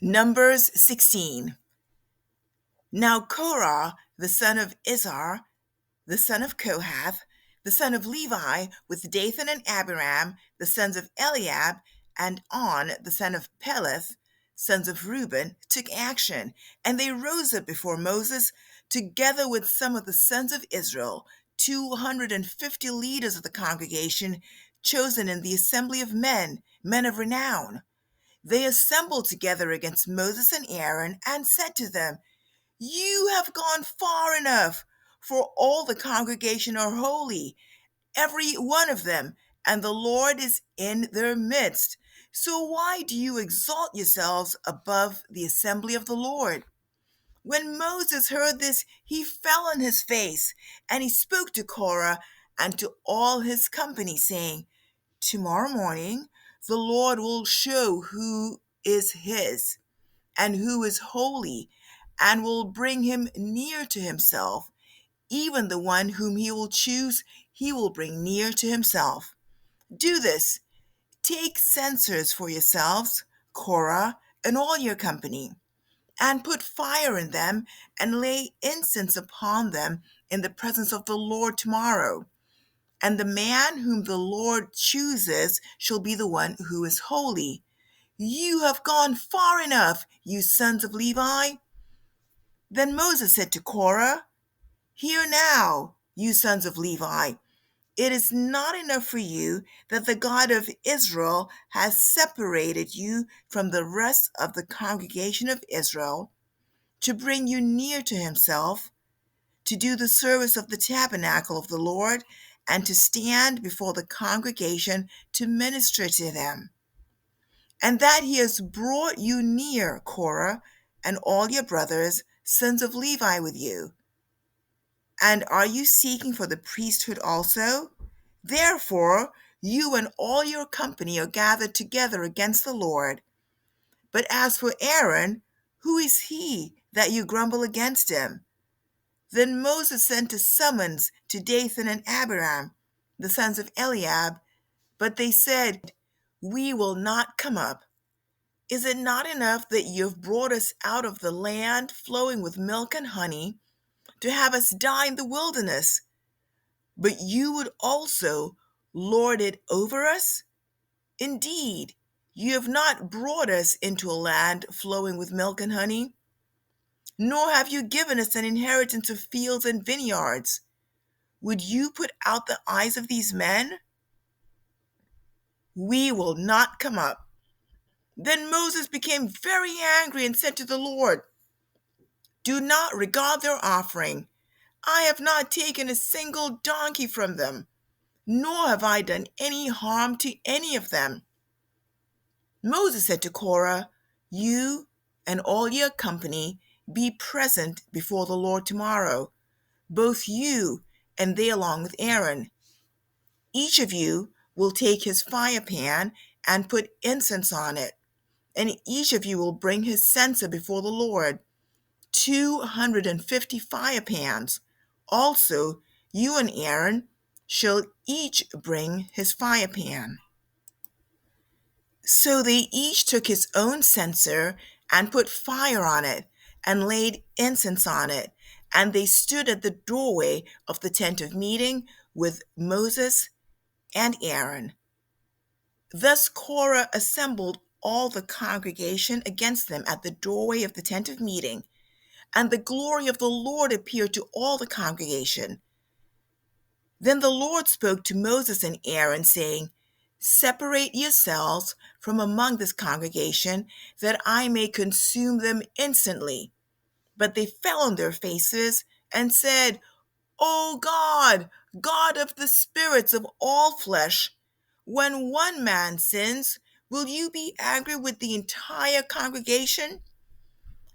Numbers 16. Now Korah, the son of Izhar, the son of Kohath, the son of Levi, with Dathan and Abiram, the sons of Eliab, and On, the son of Peleth, sons of Reuben, took action, and they rose up before Moses, together with some of the sons of Israel, 250 leaders of the congregation, chosen in the assembly of men, men of renown. They assembled together against Moses and Aaron and said to them, "You have gone far enough, for all the congregation are holy, every one of them, and the Lord is in their midst. So why do you exalt yourselves above the assembly of the Lord?" When Moses heard this, he fell on his face, and he spoke to Korah and to all his company, saying, "Tomorrow morning the Lord will show who is his and who is holy, and will bring him near to himself. Even the one whom he will choose, he will bring near to himself. Do this. Take censers for yourselves, Korah, and all your company, and put fire in them, and lay incense upon them in the presence of the Lord tomorrow. And the man whom the Lord chooses shall be the one who is holy. You have gone far enough, you sons of Levi." Then Moses said to Korah, "Hear now, you sons of Levi, it is not enough for you that the God of Israel has separated you from the rest of the congregation of Israel to bring you near to himself, to do the service of the tabernacle of the Lord, and to stand before the congregation to minister to them. And that he has brought you near, Korah, and all your brothers, sons of Levi, with you. And are you seeking for the priesthood also? Therefore, you and all your company are gathered together against the Lord. But as for Aaron, who is he that you grumble against him?" Then Moses sent a summons to Dathan and Abiram, the sons of Eliab, but they said, "We will not come up. Is it not enough that you have brought us out of the land flowing with milk and honey, to have us die in the wilderness? But you would also lord it over us? Indeed, you have not brought us into a land flowing with milk and honey, nor have you given us an inheritance of fields and vineyards. Would you put out the eyes of these men? We will not come up." Then Moses became very angry and said to the Lord, "Do not regard their offering. I have not taken a single donkey from them, nor have I done any harm to any of them." Moses said to Korah, "You and all your company be present before the Lord tomorrow, both you and they along with Aaron. Each of you will take his fire pan and put incense on it, and each of you will bring his censer before the Lord, 250 fire pans. Also, you and Aaron shall each bring his fire pan." So they each took his own censer and put fire on it and laid incense on it. And they stood at the doorway of the tent of meeting with Moses and Aaron. Thus Korah assembled all the congregation against them at the doorway of the tent of meeting, and the glory of the Lord appeared to all the congregation. Then the Lord spoke to Moses and Aaron, saying, "Separate yourselves from among this congregation, that I may consume them instantly." But they fell on their faces and said, "O God, God of the spirits of all flesh, when one man sins, will you be angry with the entire congregation?"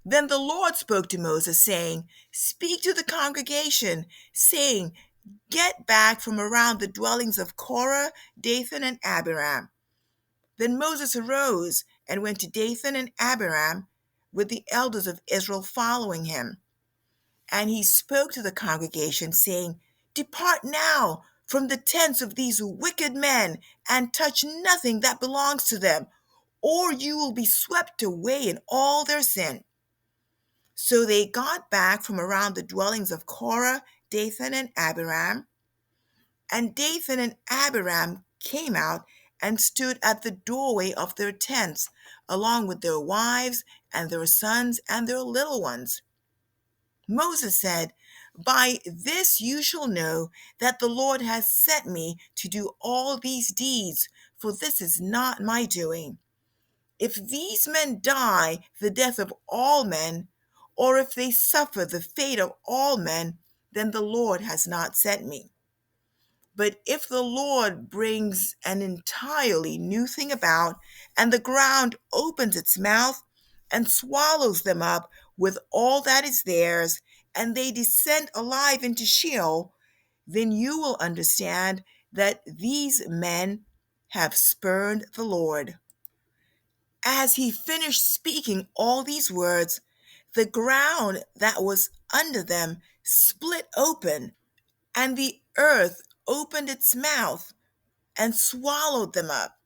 Then the Lord spoke to Moses, saying, "Speak to the congregation, saying, get back from around the dwellings of Korah, Dathan, and Abiram." Then Moses arose and went to Dathan and Abiram, with the elders of Israel following him. And he spoke to the congregation, saying, "Depart now from the tents of these wicked men, and touch nothing that belongs to them. or you will be swept away in all their sin." So they got back from around the dwellings of Korah, Dathan, and Abiram. And Dathan and Abiram came out and stood at the doorway of their tents, along with their wives and their sons and their little ones. Moses said, "By this you shall know that the Lord has sent me to do all these deeds, for this is not my doing. If these men die the death of all men, or if they suffer the fate of all men, then the Lord has not sent me. But if the Lord brings an entirely new thing about, and the ground opens its mouth and swallows them up with all that is theirs, and they descend alive into Sheol, then you will understand that these men have spurned the Lord." As he finished speaking all these words, the ground that was under them split open, and the earth opened its mouth and swallowed them up,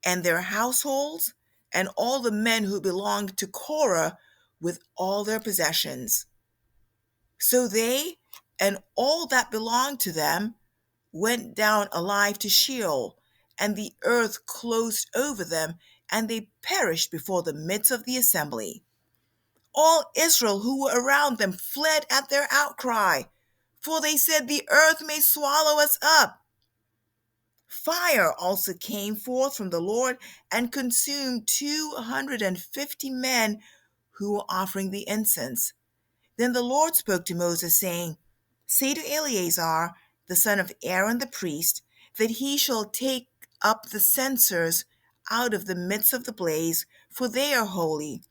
and their households, and all the men who belonged to Korah with all their possessions. So they and all that belonged to them went down alive to Sheol, and the earth closed over them, and they perished before the midst of the assembly. All Israel who were around them fled at their outcry, for they said, "The earth may swallow us up." Fire also came forth from the Lord and consumed 250 men who were offering the incense. Then the Lord spoke to Moses, saying, "Say to Eleazar, the son of Aaron the priest, that he shall take up the censers out of the midst of the blaze, for they are holy,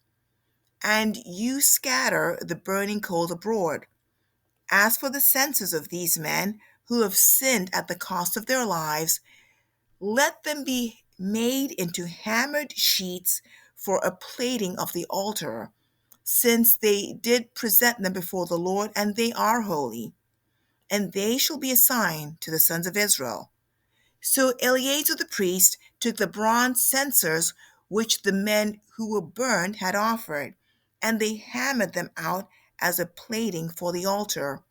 and you scatter the burning coals abroad. As for the censers of these men who have sinned at the cost of their lives, let them be made into hammered sheets for a plating of the altar, since they did present them before the Lord, and they are holy, and they shall be a sign to the sons of Israel." So Eleazar the priest took the bronze censers which the men who were burned had offered, and they hammered them out as a plating for the altar,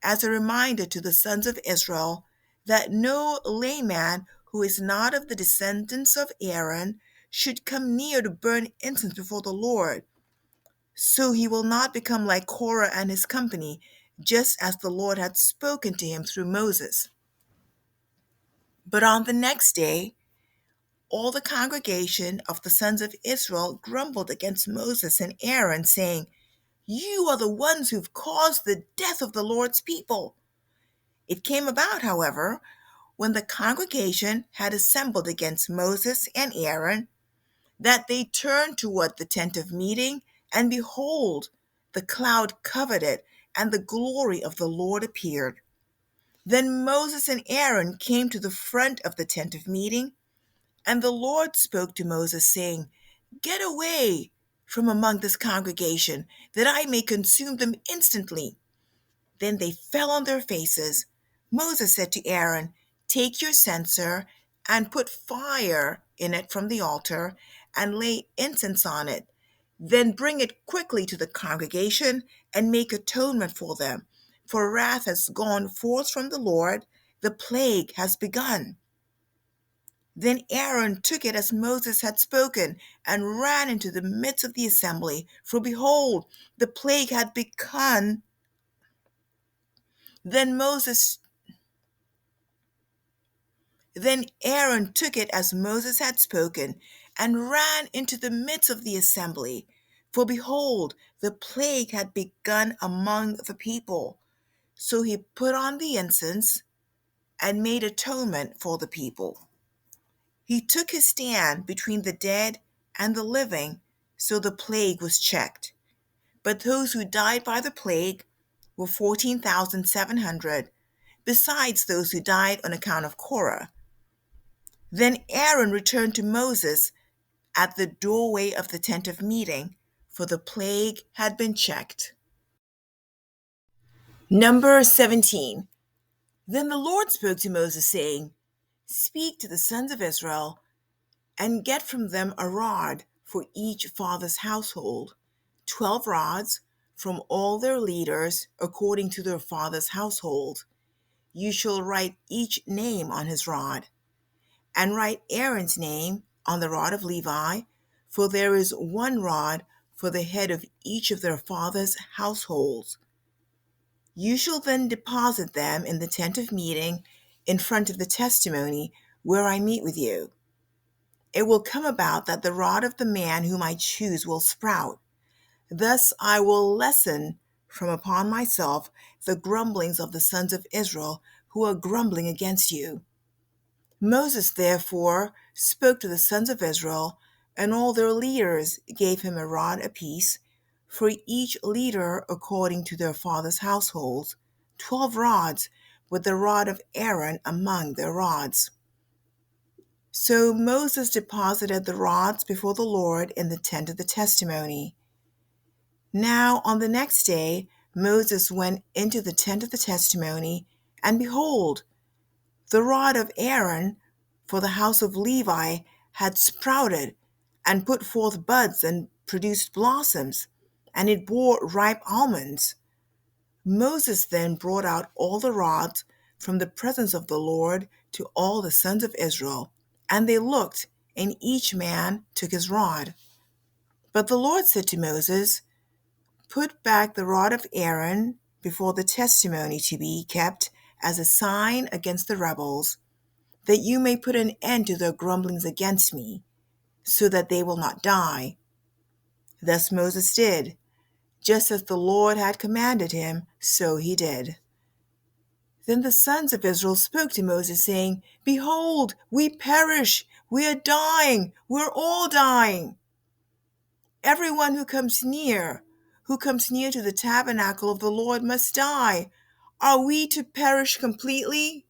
as a reminder to the sons of Israel that no layman who is not of the descendants of Aaron should come near to burn incense before the Lord, so he will not become like Korah and his company, just as the Lord had spoken to him through Moses. But on the next day, all the congregation of the sons of Israel grumbled against Moses and Aaron, saying, "You are the ones who've caused the death of the Lord's people." It came about, however, when the congregation had assembled against Moses and Aaron, that they turned toward the tent of meeting, and behold, the cloud covered it, and the glory of the Lord appeared. Then Moses and Aaron came to the front of the tent of meeting, and the Lord spoke to Moses, saying, "Get away from among this congregation, that I may consume them instantly." Then they fell on their faces. Moses said to Aaron, "Take your censer and put fire in it from the altar, and lay incense on it. Then bring it quickly to the congregation and make atonement for them. For wrath has gone forth from the Lord, the plague has begun." Then Aaron took it as Moses had spoken, and ran into the midst of the assembly. For behold, the plague had begun. Then Moses Then Aaron took it as Moses had spoken, and ran into the midst of the assembly. For behold, the plague had begun among the people. So he put on the incense and made atonement for the people. He took his stand between the dead and the living, so the plague was checked. But those who died by the plague were 14,700, besides those who died on account of Korah. Then Aaron returned to Moses at the doorway of the tent of meeting, for the plague had been checked. Number 17. Then the Lord spoke to Moses, saying, "Speak to the sons of Israel and get from them a rod for each father's household, 12 rods from all their leaders according to their father's household. You shall write each name on his rod, and write Aaron's name on the rod of Levi, for there is one rod for the head of each of their father's households. You shall then deposit them in the tent of meeting in front of the testimony where I meet with you. It will come about that the rod of the man whom I choose will sprout. Thus I will lessen from upon myself the grumblings of the sons of Israel who are grumbling against you. Moses therefore spoke to the sons of Israel, and all their leaders gave him a rod apiece, for each leader according to their fathers' households, 12 rods, with the rod of Aaron among their rods. So Moses deposited the rods before the Lord in the tent of the testimony. Now on the next day Moses went into the tent of the testimony, and behold, the rod of Aaron for the house of Levi had sprouted and put forth buds and produced blossoms, and it bore ripe almonds. Moses then brought out all the rods from the presence of the Lord to all the sons of Israel, and they looked, and each man took his rod. But the Lord said to Moses, Put back the rod of Aaron before the testimony to be kept as a sign against the rebels, that you may put an end to their grumblings against me, so that they will not die. Thus Moses did, just as the Lord had commanded him, so he did. Then the sons of Israel spoke to Moses, saying, Behold, we perish, we are dying, we're all dying. Everyone who comes near to the tabernacle of the Lord must die. Are we to perish completely?